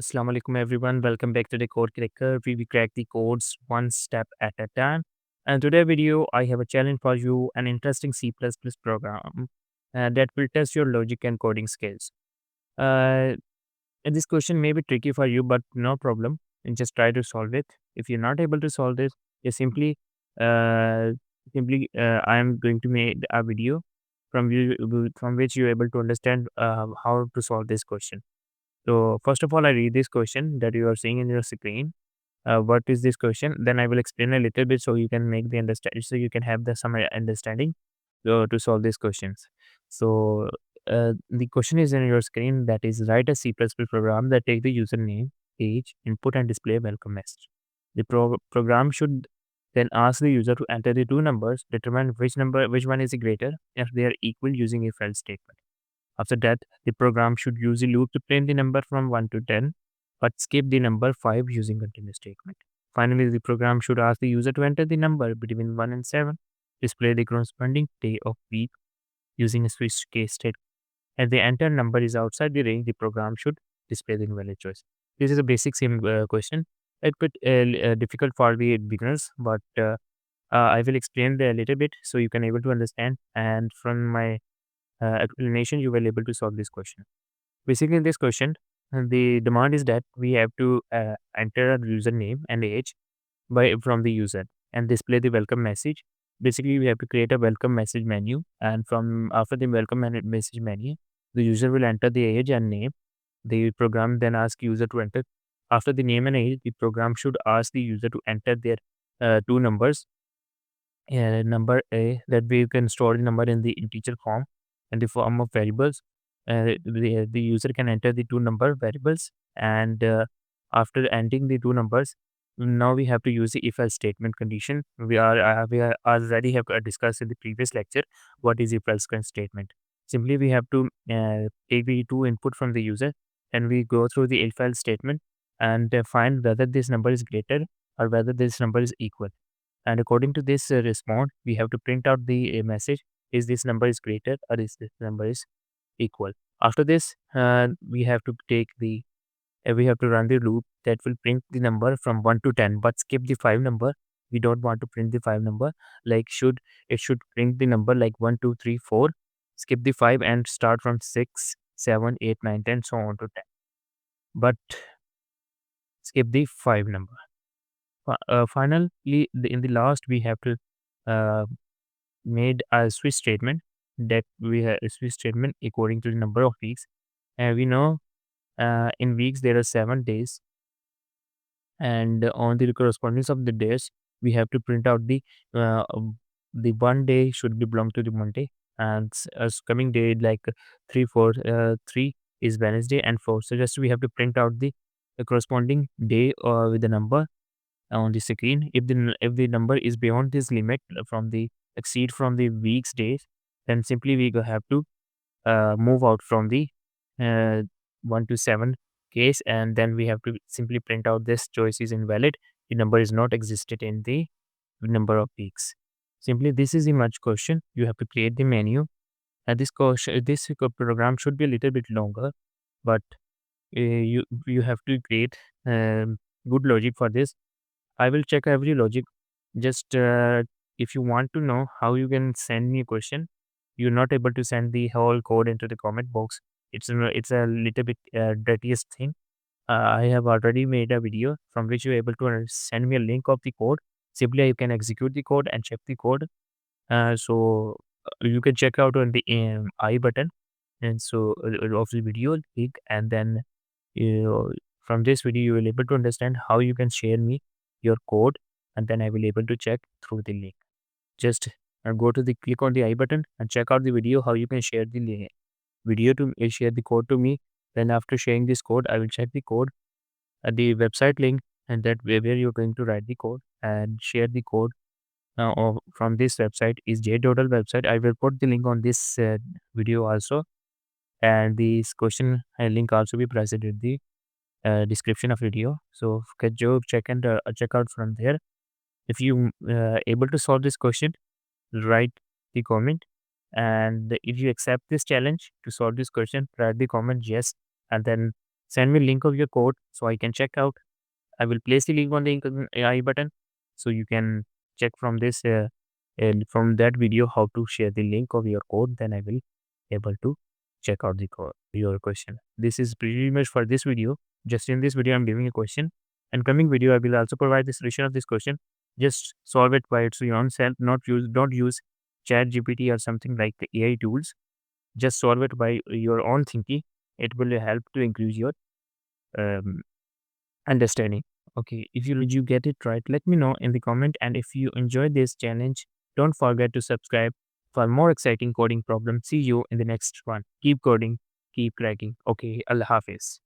Assalamu alaikum everyone. Welcome back to the Code Cracker. We crack the codes one step at a time. And today video, I have a challenge for you, an interesting C++ program that will test your logic and coding skills. Uh, and this question may be tricky for you, but no problem. And just try to solve it. If you're not able to solve this, you uh, I am going to make a video from which you're able to understand how to solve this question. So first of all, I read this question that you are seeing in your screen. What is this question? Then I will explain a little bit so you can make the understand. So you can have the some understanding to solve these questions. So the question is in your screen. That is, write a C++ program that take the username, age, input, and display a welcome message. The program should then ask the user to enter the two numbers, determine which one is greater if they are equal using if else statement. After that, the program should use a loop to print the number from 1 to 10, but skip the number 5 using continuous statement. Finally, the program should ask the user to enter the number between 1 and 7, display the corresponding day of week using a switch case statement. If the entered number is outside the range, the program should display the invalid choice. This is a basic sim question. It's a bit difficult for the beginners, but I will explain a little bit so you can able to understand. And from my explanation, you will able to solve this question. Basically, in this question, the demand is that we have to enter a username and age by from the user and display the welcome message. Basically, we have to create a welcome message menu, and from after the welcome message menu, the user will enter the age and name. The program then asks user to enter. After the name and age, the program should ask the user to enter their two numbers. Number A, that we can store the number in the integer form and the form of variables. The user can enter the two number variables, and after entering the two numbers, now we have to use the if else statement condition. We are already have discussed in the previous lecture what is if else statement. Simply we have to take the two input from the user, and we go through the if else statement and find whether this number is greater or whether this number is equal. And according to this response, we have to print out the message: is this number is greater or is this number is equal? After this, we have to run the loop that will print the number from 1 to 10, but skip the 5 number. We don't want to print the 5 number. Like it should print the number like 1, 2, 3, 4. Skip the 5 and start from 6, 7, 8, 9, 10, so on to 10. But skip the 5 number. Finally, in the last, we have to uh, made a switch statement that we have a switch statement according to the number of weeks. And we know in weeks there are 7 days, and on the correspondence of the days, we have to print out the one day should be belong to the Monday, and as coming day like 3 is Wednesday and 4. So just we have to print out the corresponding day with the number on the screen. If the number is beyond this limit from the exceed from the week's days, then simply we have to move out from the uh, 1 to 7 case, and then we have to simply print out this choice is invalid. The number is not existed in the number of weeks. Simply this is the merge question. You have to create the menu, and this program should be a little bit longer, but you have to create good logic for this. I will check every logic. Just if you want to know how you can send me a question, you're not able to send the whole code into the comment box. It's a little bit dirtiest thing. I have already made a video from which you're able to send me a link of the code. Simply, you can execute the code and check the code. So you can check out on the I button, and so of the video link, and then from this video you will able to understand how you can share me your code, and then I will able to check through the link. Just go to the click on the I button and check out the video how you can share the video to share the code to me. Then after sharing this code, I will check the code at the website link, and that where you're going to write the code and share the code from this website is JDodal website. I will put the link on this video also, and this question link also be present in the description of video. So can you check and check out from there. If you able to solve this question, write the comment, and if you accept this challenge to solve this question, write the comment yes, and then Send me link of your code so I can check out. I will place the link on the AI button so you can check from this and from that video how to share the link of your code. Then I will able to check out the your question. This is pretty much for this video. Just in this video, I'm giving a question, and coming video I will also provide the solution of this question. Just solve it by its own self. Not use don't use Chat GPT or something like the AI tools. Just solve it by your own thinking. It will help to increase your um, understanding. Okay, if you get it right, let me know in the comment. And if you enjoyed this challenge, don't forget to subscribe for more exciting coding problems. See you in the next one. Keep coding, keep cracking. Okay, Allah Hafiz.